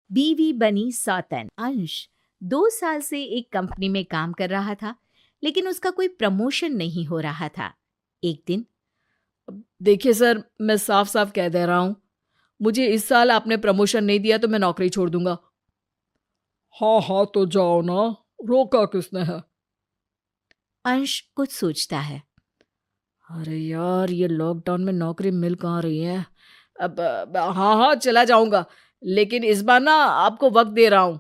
बीवी बनी सौतन। अंश 2 साल से एक कंपनी में काम कर रहा था, लेकिन उसका कोई प्रमोशन नहीं हो रहा था। एक दिन, देखिए सर, मैं साफ साफ कह दे रहा हूँ, मुझे इस साल आपने प्रमोशन नहीं दिया तो मैं नौकरी छोड़ दूंगा। हाँ हाँ तो जाओ ना, रोका किसने है? अंश कुछ सोचता है। अरे यार, ये लॉकडाउन में नौकरी मिल कहाँ रही है। हाँ हाँ चला जाऊंगा, लेकिन इस बार ना आपको वक्त दे रहा हूँ।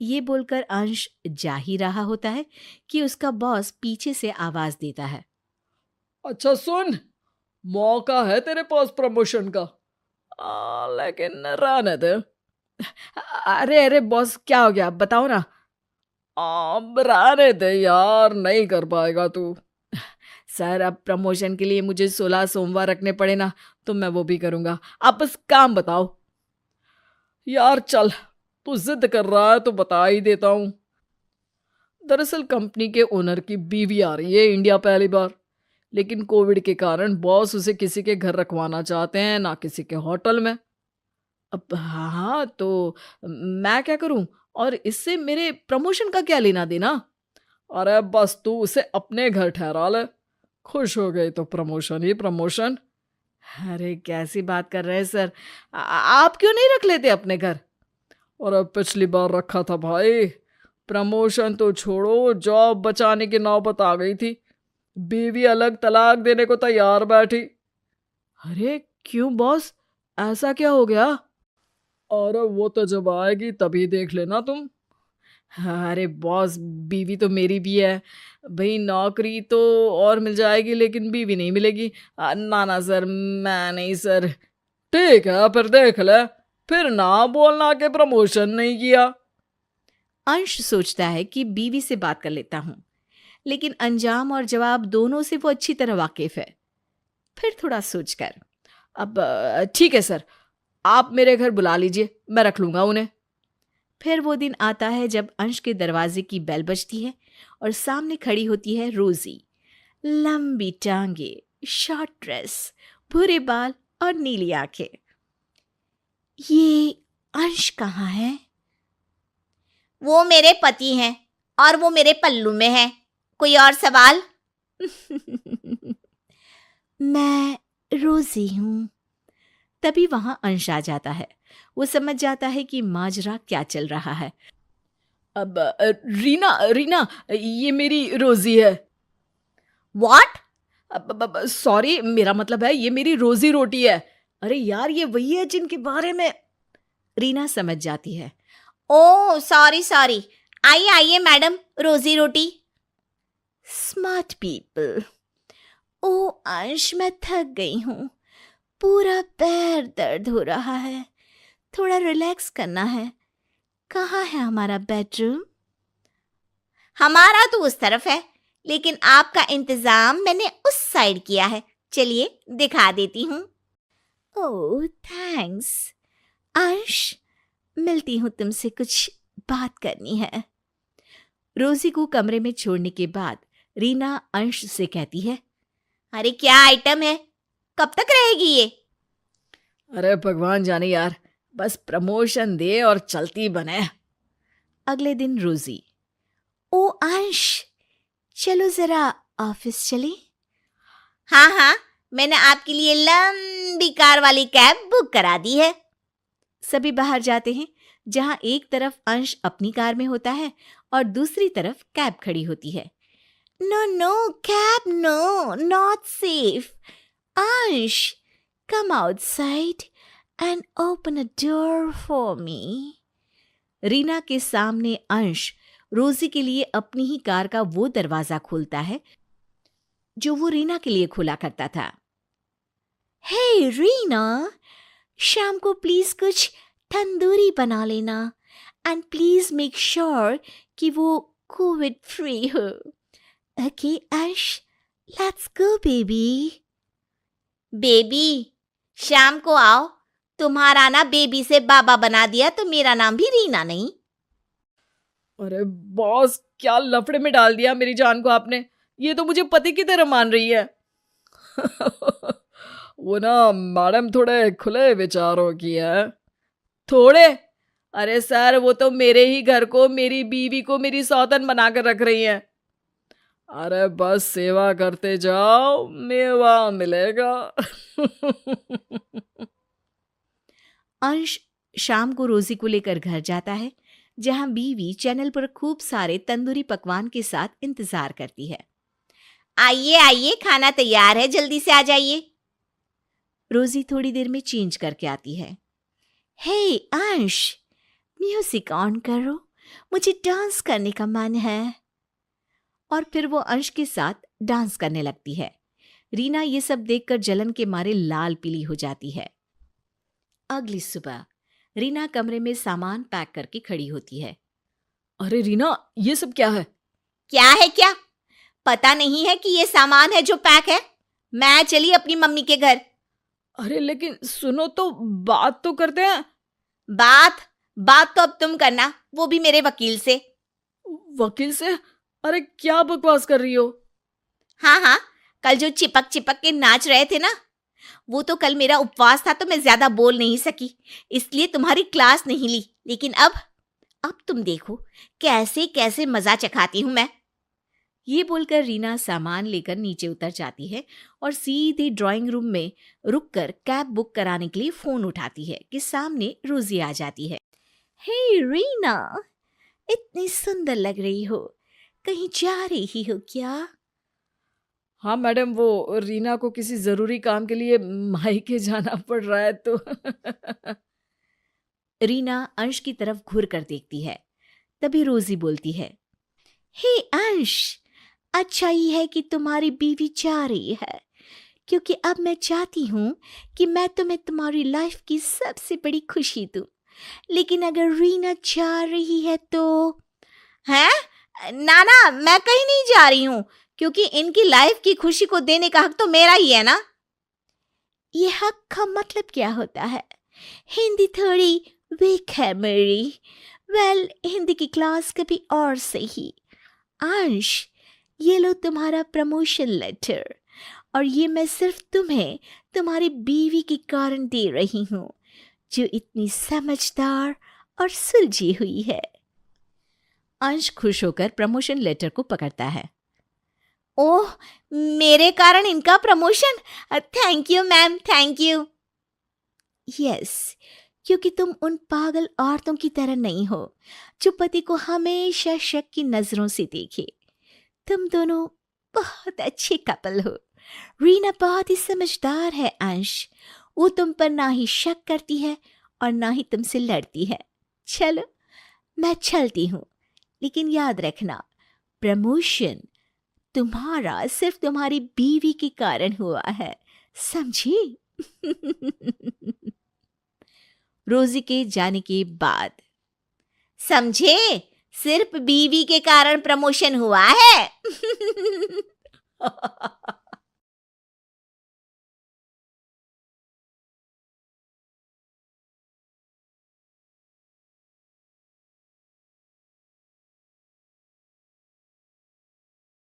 ये बोलकर अंश जा ही रहा होता है कि उसका बॉस पीछे से आवाज देता है। अच्छा सुन, मौका है तेरे पास प्रमोशन का, लेकिन रहने दे। अरे अरे बॉस, क्या हो गया बताओ ना। रहने दे यार, नहीं कर पाएगा तू। सर, अब प्रमोशन के लिए मुझे 16 सोमवार रखने पड़े ना, तो मैं वो भी करूंगा। आप बस काम बताओ। यार चल, तू जिद कर रहा है तो बता ही देता हूँ। दरअसल कंपनी के ओनर की बीवी आ रही है इंडिया पहली बार, लेकिन कोविड के कारण बॉस उसे किसी के घर रखवाना चाहते हैं, ना किसी के होटल में। अब हाँ हाँ, तो मैं क्या करूं, और इससे मेरे प्रमोशन का क्या लेना देना? अरे बस तू उसे अपने घर ठहरा ले, खुश हो गई तो प्रमोशन ही प्रमोशन। अरे कैसी बात कर रहे हैं सर, आप क्यों नहीं रख लेते अपने घर? और अब पिछली बार रखा था भाई, प्रमोशन तो छोड़ो, जॉब बचाने की नौबत आ गई थी। बीवी अलग तलाक देने को तैयार बैठी। अरे क्यों बॉस, ऐसा क्या हो गया? अरे वो तो जब आएगी तभी देख लेना तुम। अरे बॉस, बीवी तो मेरी भी है भाई। नौकरी तो और मिल जाएगी, लेकिन बीवी नहीं मिलेगी। ना ना सर, मैं नहीं सर। ठीक है, फिर देख ले, फिर ना बोलना कि प्रमोशन नहीं किया। अंश सोचता है कि बीवी से बात कर लेता हूँ, लेकिन अंजाम और जवाब दोनों से वो अच्छी तरह वाकिफ है। फिर थोड़ा सोचकर, अब ठीक है सर, आप मेरे घर बुला लीजिए, मैं रख लूंगा उन्हें। फिर वो दिन आता है जब अंश के दरवाजे की बेल बजती है और सामने खड़ी होती है रोजी। लंबी टांगे, शॉर्ट ड्रेस, भूरे बाल और नीली आंखें। ये अंश कहाँ है? वो मेरे पति हैं और वो मेरे पल्लू में है। कोई और सवाल? मैं रोजी हूँ। तभी वहां अंश आ जाता है। वो समझ जाता है कि माजरा क्या चल रहा है। अब रीना रीना, ये मेरी रोजी है। व्हाट? अब सॉरी, मेरा मतलब है ये मेरी रोजी रोटी है। अरे यार, ये वही है जिनके बारे में। रीना समझ जाती है। ओ सॉरी सॉरी, आइए आइए मैडम, रोजी रोटी। Smart people. ओ अंश, मैं थक गई हूँ। पूरा पैर दर्द हो रहा है। थोड़ा रिलैक्स करना है। कहाँ है हमारा बेडरूम? हमारा तो उस तरफ है, लेकिन आपका इंतजाम मैंने उस साइड किया है। चलिए दिखा देती हूँ। ओह थैंक्स। अंश, मिलती हूँ तुमसे, कुछ बात करनी है। रोजी को कमरे में छोड़ने के बाद रीना अंश से कहती है। अरे क्या आइटम है, कब तक रहेगी ये? अरे भगवान जाने यार, बस प्रमोशन दे और चलती बने। अगले दिन रोजी। ओ अंश, चलो जरा ऑफिस चले। हाँ हाँ, मैंने आपके लिए लंबी कार वाली कैब बुक करा दी है। सभी बाहर जाते हैं, जहां एक तरफ अंश अपनी कार में होता है और दूसरी तरफ कैब खड़ी होती है। No no cab, no, not safe. Ansh, come outside and open a door for me. Reena के सामने अंश रोजी के लिए अपनी ही कार का वो दरवाजा खोलता है जो वो रीना के लिए खोला करता था। हे रीना, शाम को प्लीज कुछ तंदूरी बना लेना, एंड प्लीज मेक श्योर कि वो कोविड फ्री हो। ओके अंश, लेट्स गो बेबी। बेबी? शाम को आओ। तुम्हारा ना बेबी से बाबा बना दिया तो मेरा नाम भी रीना नहीं। अरे बॉस, क्या लफड़े में डाल दिया मेरी जान को आपने। ये तो मुझे पति की तरह मान रही है। वो ना मैडम थोड़े खुले विचारों की है। थोड़े? अरे सर, वो तो मेरे ही घर को, मेरी बीवी को मेरी सौतन बना कर रख रही हैं। अरे बस सेवा करते जाओ, मेवा मिलेगा। अंश शाम को रोजी को लेकर घर जाता है, जहां बीवी चैनल पर खूब सारे तंदूरी पकवान के साथ इंतजार करती है। आइए आइए, खाना तैयार है, जल्दी से आ जाइए। रोजी थोड़ी देर में चेंज करके आती है। हे अंश, म्यूजिक ऑन करो, मुझे डांस करने का मन है। और फिर वो अंश के साथ डांस करने लगती है। रीना ये सब देखकर जलन के मारे लाल पीली हो जाती है। अगली सुबह रीना कमरे में सामान पैक करके खड़ी होती है। अरे रीना, ये सब क्या है? क्या है क्या? पता नहीं है कि ये सामान है जो पैक है? मैं चली अपनी मम्मी के घर। अरे लेकिन सुनो तो, बात तो करते हैं। बात तो अब तुम करना, वो भी मेरे वकील से। वकील से? अरे क्या बकवास कर रही हो? हाँ, कल जो चिपक चिपक के नाच रहे थे ना, वो तो कल मेरा उपवास था तो मैं ज्यादा बोल नहीं सकी, इसलिए तुम्हारी क्लास नहीं ली। लेकिन अब तुम देखो कैसे कैसे मजा चखाती हूं मैं। ये बोलकर रीना सामान लेकर नीचे उतर जाती है और सीधे ड्राइंग रूम में रुककर कैब बुक कराने के लिए फोन उठाती है कि सामने रोजी आ जाती है। हे रीना, इतनी सुंदर लग रही हो, कहीं जा रही हो क्या? हाँ मैडम, वो रीना को किसी जरूरी काम के लिए मायके जाना पड़ रहा है तो। रीना अंश की तरफ घूर कर देखती है। तभी रोजी बोलती है, हे अंश, अच्छा ही है कि तुम्हारी बीवी जा रही है, क्योंकि अब मैं चाहती हूँ कि मैं तुम्हें तुम्हारी लाइफ की सबसे बड़ी खुशी दूँ। लेकिन अगर रीना जा रही है तो? हैं? ना, मैं कहीं नहीं जा रही हूँ, क्योंकि इनकी लाइफ की खुशी को देने का हक तो मेरा ही है ना। ये हक का मतलब क्या होता है? हिंदी थोड़ी वीक है मेरी। वेल, हिंदी की क्लास कभी और सही। अंश, ये लो तुम्हारा प्रमोशन लेटर, और ये मैं सिर्फ तुम्हें तुम्हारी बीवी के कारण दे रही हूँ, जो इतनी समझदार और सुलझी हुई है। अंश खुश होकर प्रमोशन लेटर को पकड़ता है। ओह, मेरे कारण इनका promotion? Thank you ma'am, thank you. Yes, क्योंकि तुम उन पागल औरतों की तरह नहीं हो जो पति को हमेशा शक की नजरों से देखे। तुम दोनों बहुत अच्छे कपल हो। रीना बहुत ही समझदार है अंश, वो तुम पर ना ही शक करती है और ना ही तुमसे लड़ती है। चलो, मैं चलती हूँ, लेकिन याद रखना, प्रमोशन तुम्हारा सिर्फ तुम्हारी बीवी के कारण हुआ है, समझी? रोजी के जाने के बाद। समझे? सिर्फ बीवी के कारण प्रमोशन हुआ है।